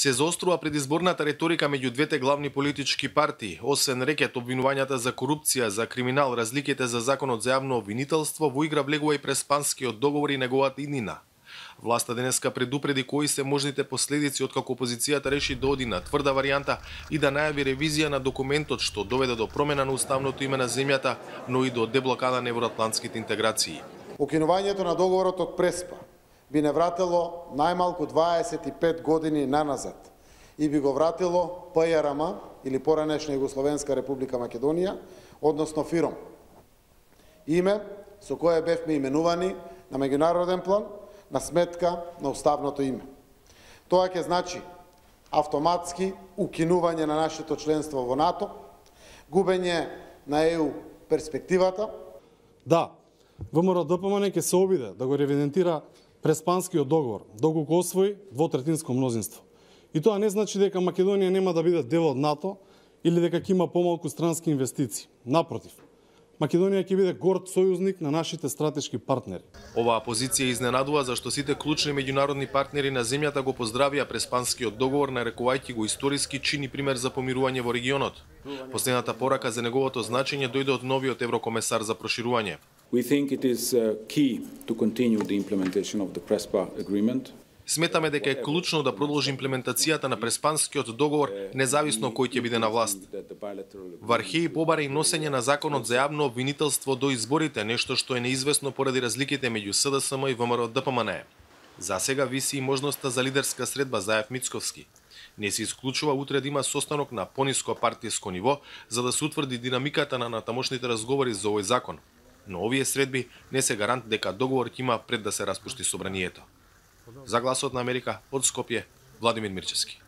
Се заострува предизборната реторика меѓу двете главни политички партии, освен рекет обвинувањата за корупција, за криминал, разликите за законот за јавно обвинителство, во игра влегува и Преспанскиот договор и неговата иднина. Власта денеска предупреди кои се можните последици откако опозицијата реши да оди на тврда варијанта и да најави ревизија на документот што доведе до промена на уставното име на земјата, но и до деблокада на евроатлантските интеграции. Укинувањето на договорот од Преспа би не вратило најмалку 25 години наназад и би го вратило ПЈРМ или поранешна Југословенска република Македонија, односно ФИРОМ. Име со кое бевме именувани на меѓународен план на сметка на уставното име. Тоа ќе значи автоматски укинување на нашето членство во НАТО, губење на ЕУ перспективата. Да, ВМРО-ДПМН ќе се обиде да го ревидентира Преспанскиот договор, доколку го освои двотретинско мнозинство. И тоа не значи дека Македонија нема да биде дел од НАТО или дека ќе има помалку странски инвестиции. Напротив, Македонија ќе биде горд сојузник на нашите стратешки партнери. Оваа позиција изненадува зашто сите клучни меѓународни партнери на земјата го поздравија Преспанскиот договор, нарекувајќи го историски чин и пример за помирување во регионот. Последната порака за неговото значење дојде од новиот еврокомесар за проширување. We think it is key to continue the implementation of the Prespa agreement. Сметаме дека е клучно да продолжи имплементацијата на Преспанскиот договор, независно кој ќе биде на власт. Вархеј побара и носење на законот за јавно обвинителство до изборите, нешто што е неизвестно поради разликите меѓу СДСМ и ВМРО-ДПМН. За сега виси и можноста за лидерска средба, заев Мицковски. Не се исклучува утре да има состанок на пониско партиско ниво за да се утврди динамиката на натамошните разговори за овој закон. Но овие средби не се гарант дека договор ќе има пред да се распушти собранието. За Гласот на Америка, од Скопје, Владимир Мирчевски.